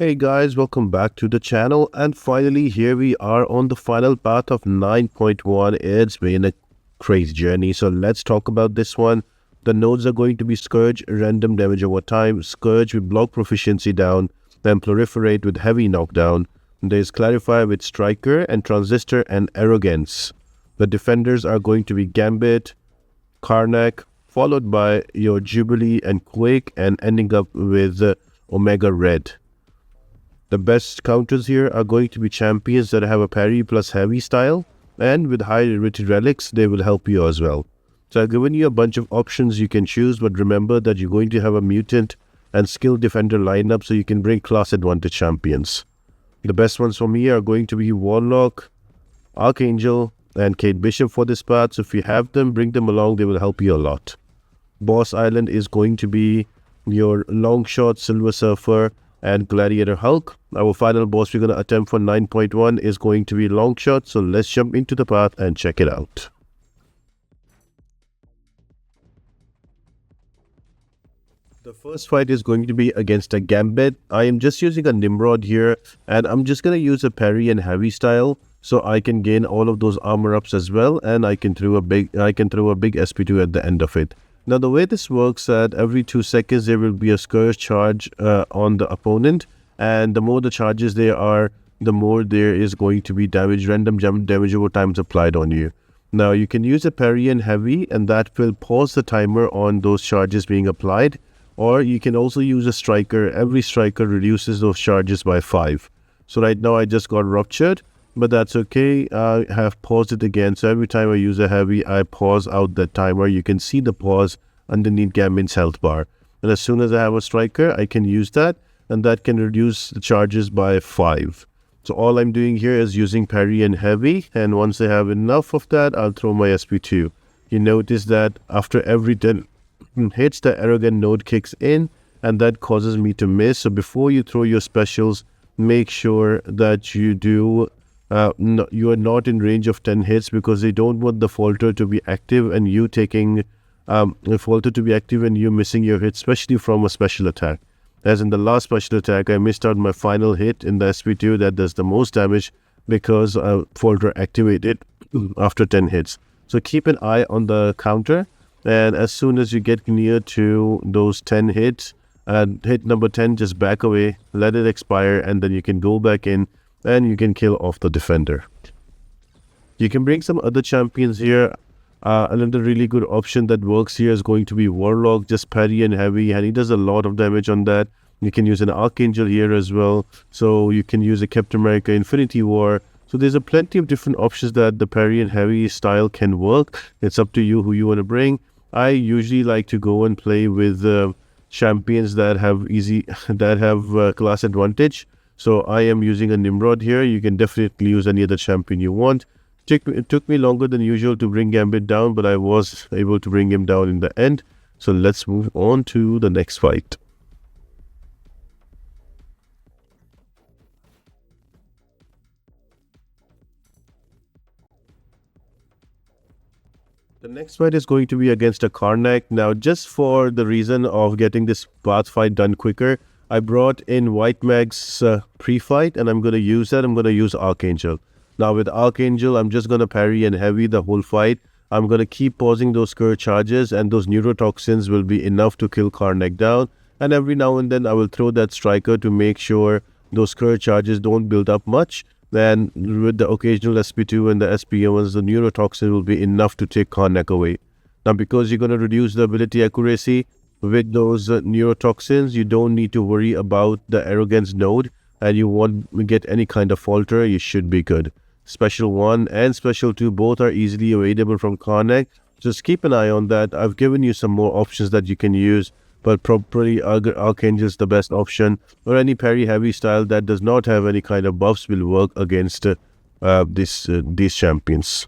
Hey guys, welcome back to the channel, and finally here we are on the final path of 9.1. It's been a crazy journey, so let's talk about this one. The nodes are going to be Scourge, random damage over time, Scourge with block proficiency down, then Proliferate with heavy knockdown. There's Clarify with Striker and Transistor and Arrogance. The defenders are going to be Gambit, Karnak, followed by your Jubilee and Quake, and ending up with Omega Red. The best counters here are going to be champions that have a parry plus heavy style, and with high rated relics they will help you as well. So I've given you a bunch of options you can choose, but remember that you're going to have a mutant and skill defender lineup so you can bring class advantage champions. The best ones for me are going to be Warlock, Archangel and Kate Bishop for this path. So if you have them, bring them along, they will help you a lot. Boss Island is going to be your Longshot, Silver Surfer and Gladiator Hulk. Our final boss we're going to attempt for 9.1 is going to be Longshot, so let's jump into the path and check it out. The first fight is going to be against a Gambit. I am just using a Nimrod here, and I'm just going to use a parry and heavy style so I can gain all of those armor ups as well, and I can throw a big SP2 at the end of it. Now the way this works, that every 2 seconds there will be a Scourge charge on the opponent, and the more the charges there are, the more there is going to be damage, random damage over time is applied on you. Now you can use a parry and heavy, and that will pause the timer on those charges being applied, or you can also use a striker. Every striker reduces those charges by 5. So right now I just got ruptured, but that's okay. I have paused it again, so every time I use a heavy I pause out that timer. You can see the pause underneath Gambit's health bar, and as soon as I have a striker I can use that, and that can reduce the charges by 5. So all I'm doing here is using parry and heavy, and once I have enough of that I'll throw my SP2. You notice that after every 10 hits the arrogant node kicks in, and that causes me to miss. So before you throw your specials, make sure that you do you are not in range of 10 hits, because they don't want the falter to be active and you taking the falter to be active and you missing your hit, especially from a special attack. As in the last special attack, I missed out my final hit in the SP2 that does the most damage because falter activated after 10 hits. So keep an eye on the counter, and as soon as you get near to those 10 hits, hit number 10, just back away, let it expire, and then you can go back in and you can kill off the defender. You can bring some other champions here. Another really good option that works here is going to be Warlock, just parry and heavy, and he does a lot of damage on that. You can use an Archangel here as well, so you can use a Captain America Infinity War. So there's a plenty of different options that the parry and heavy style can work. It's up to you who you want to bring. I usually like to go and play with champions that have class advantage. So I am using a Nimrod here. You can definitely use any other champion you want. It took me longer than usual to bring Gambit down, but I was able to bring him down in the end. So let's move on to the next fight. The next fight is going to be against a Karnak. Now, just for the reason of getting this path fight done quicker, I brought in White Mag's pre-fight, and I'm going to use that. I'm going to use Archangel. Now with Archangel, I'm just going to parry and heavy the whole fight. I'm going to keep pausing those Scourge charges, and those neurotoxins will be enough to kill Karnak down. And every now and then I will throw that striker to make sure those Scourge charges don't build up much. Then with the occasional SP2 and the SP1s, the neurotoxin will be enough to take Karnak away. Now because you're going to reduce the ability accuracy with those neurotoxins, you don't need to worry about the arrogance node, and you won't get any kind of falter. You should be good. Special 1 and Special 2 both are easily available from Karnak. Just keep an eye on that. I've given you some more options that you can use, but probably Archangel is the best option, or any parry heavy style that does not have any kind of buffs will work against these champions.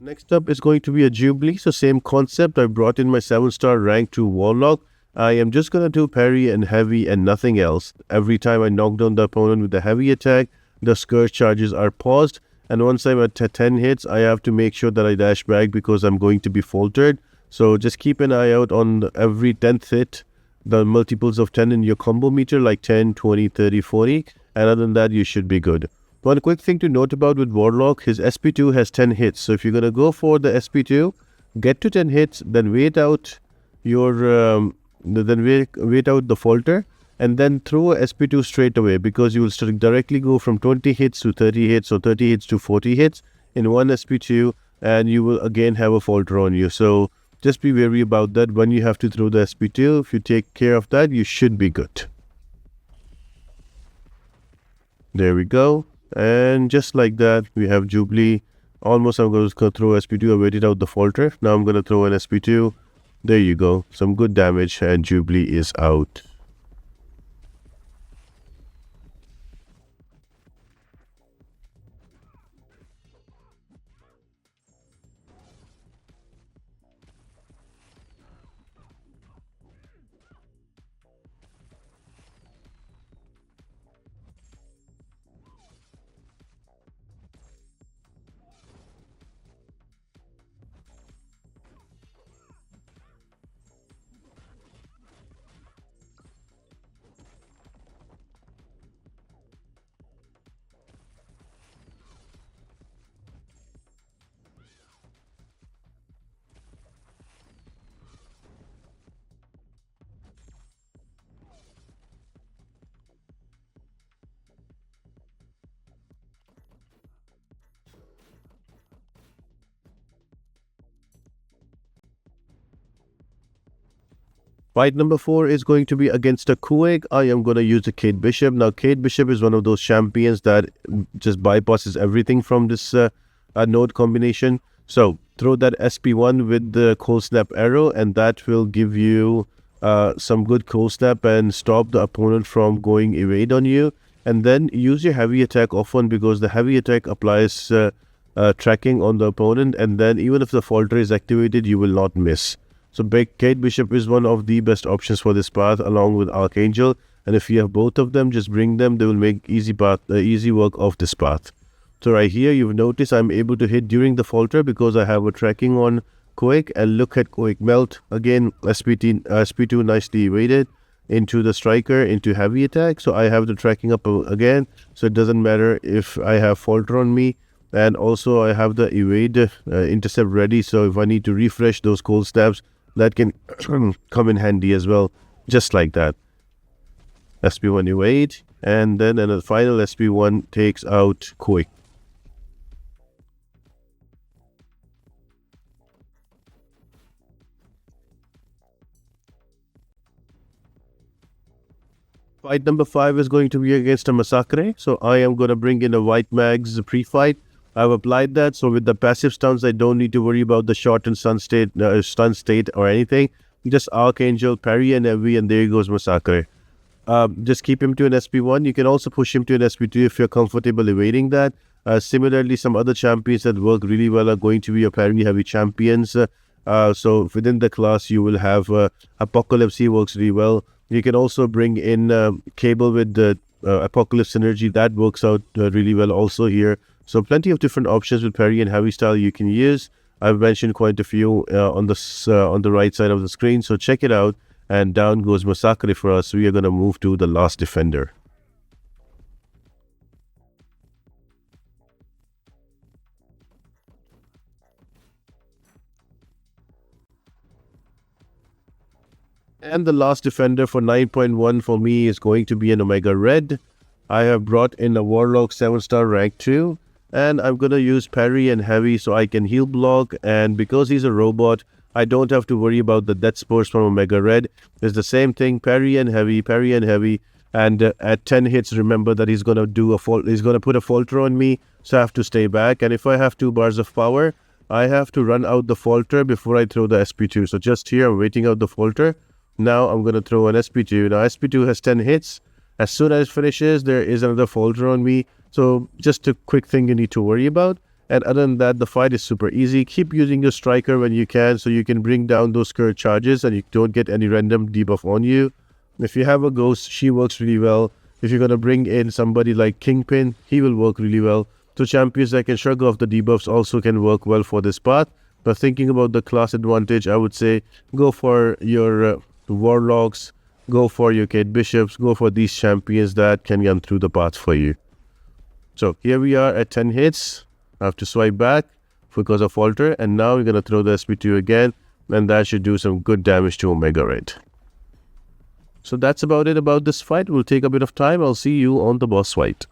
Next up is going to be a Jubilee. So same concept. I brought in my 7-star rank 2 Warlock. I am just going to do parry and heavy and nothing else. Every time I knock down the opponent with a heavy attack, the Scourge charges are paused, And once I'm at 10 hits, I have to make sure that I dash back because I'm going to be faltered. So just keep an eye out on every 10th hit, the multiples of 10 in your combo meter, like 10, 20, 30, 40. And other than that, you should be good. One quick thing to note about with Warlock, his SP2 has 10 hits. So if you're going to go for the SP2, get to 10 hits, then wait out your wait out the falter, and then throw a SP2 straight away, because you will directly go from 20 hits to 30 hits or 30 hits to 40 hits in one SP2, and you will again have a falter on you. So just be wary about that when you have to throw the SP2. If you take care of that, you should be good. There we go. And just like that, we have Jubilee. Almost I'm going to throw SP2. I waited out the falter. Now I'm going to throw an SP2. There you go. Some good damage, and Jubilee is out. Fight number 4 is going to be against a Quake. I am going to use a Kate Bishop. Now, Kate Bishop is one of those champions that just bypasses everything from this node combination. So, throw that SP1 with the Cold Snap arrow, and that will give you some good Cold Snap and stop the opponent from going evade on you. And then use your heavy attack often, because the heavy attack applies tracking on the opponent, and then even if the falter is activated, you will not miss. So Kate Bishop is one of the best options for this path, along with Archangel. And if you have both of them, just bring them. They will make easy work of this path. So right here, you've noticed I'm able to hit during the falter because I have a tracking on Quake. And look at Quake melt. Again, SP2 nicely evaded into the striker, into heavy attack. So I have the tracking up again. So it doesn't matter if I have falter on me. And also I have the evade intercept ready. So if I need to refresh those cold snaps, that can come in handy as well, just like that. SP1 evade, and then the final SP1 takes out Quake. Fight number 5 is going to be against a Masacre. So I am going to bring in a White Mags pre-fight. I've applied that, so with the passive stuns, I don't need to worry about the short and stun state or anything. Just Archangel, parry and heavy, and there goes Masacre. Just keep him to an SP1. You can also push him to an SP2 if you're comfortable evading that. Similarly, some other champions that work really well are going to be your parry heavy champions. So within the class, you will have Apocalypse. He works really well. You can also bring in Cable with the Apocalypse synergy. That works out really well also here. So plenty of different options with parry and heavy style you can use. I've mentioned quite a few on the right side of the screen. So check it out. And down goes Masacre for us. We are going to move to the last defender. And the last defender for 9.1 for me is going to be an Omega Red. I have brought in a Warlock 7-star rank 2. And I'm going to use parry and heavy so I can heal block. And because he's a robot, I don't have to worry about the death spores from Omega Red. It's the same thing, parry and heavy, parry and heavy. And at 10 hits, remember that he's going to put a falter on me. So I have to stay back. And if I have 2 bars of power, I have to run out the falter before I throw the SP2. So just here, I'm waiting out the falter. Now I'm going to throw an SP2. Now SP2 has 10 hits. As soon as it finishes, there is another folder on me. So just a quick thing you need to worry about. And other than that, the fight is super easy. Keep using your striker when you can so you can bring down those Scourge charges and you don't get any random debuff on you. If you have a ghost, she works really well. If you're going to bring in somebody like Kingpin, he will work really well. So champions that can shrug off the debuffs also can work well for this path. But thinking about the class advantage, I would say go for your warlocks, go for your Kate Bishops, go for these champions that can run through the path for you. So here we are at 10 hits. I have to swipe back because of Alter, and now we're going to throw the SP2 again, and that should do some good damage to Omega Red. So that's about it about this fight. We'll take a bit of time. I'll see you on the boss fight.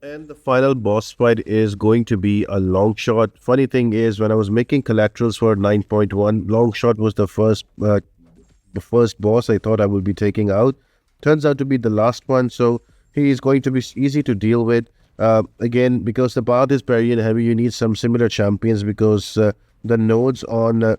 And the final boss fight is going to be a Longshot. Funny thing is, when I was making collaterals for 9.1, Longshot was the first boss I thought I would be taking out. Turns out to be the last one, so he is going to be easy to deal with. Again, because the path is very heavy, you need some similar champions because the nodes on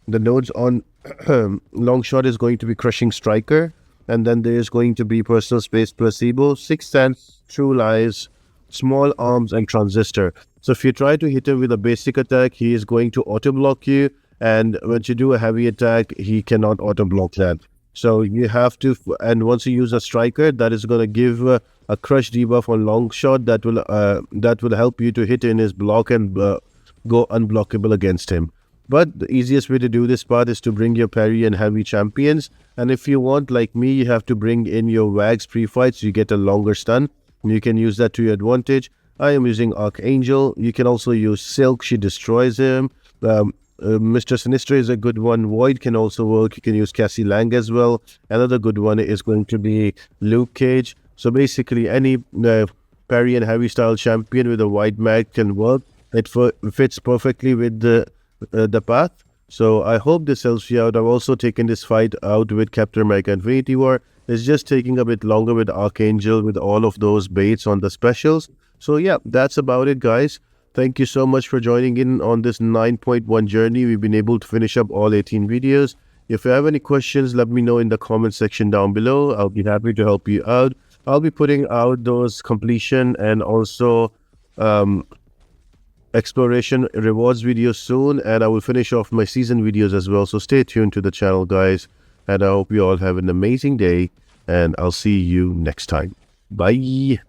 Longshot is going to be Crushing Striker, and then there is going to be Personal Space, Placebo, Sixth Sense, True Lies, Small Arms, and Transistor. So if you try to hit him with a basic attack, he is going to auto block you, and when you do a heavy attack, he cannot auto block that. So you have to, and once you use a striker, that is going to give a crush debuff on Longshot that will help you to hit in his block and go unblockable against him. But the easiest way to do this part is to bring your parry and heavy champions. And if you want, like me, you have to bring in your Wags pre-fights. You get a longer stun. You can use that to your advantage. I am using Archangel. You can also use Silk. She destroys him. Mr. Sinister is a good one. Void can also work. You can use Cassie Lang as well. Another good one is going to be Luke Cage. So basically, any parry and heavy style champion with a wide mag can work. It fits perfectly with the path. So I hope this helps you out. I've also taken this fight out with Captain America Infinity War. It's just taking a bit longer with Archangel with all of those baits on the specials. So yeah, that's about it, guys. Thank you so much for joining in on this 9.1 journey. We've been able to finish up all 18 videos. If you have any questions, let me know in the comment section down below. I'll be happy to help you out. I'll be putting out those completion and also exploration rewards videos soon, and I will finish off my season videos as well. So stay tuned to the channel, guys, and I hope you all have an amazing day, and I'll see you next time. Bye.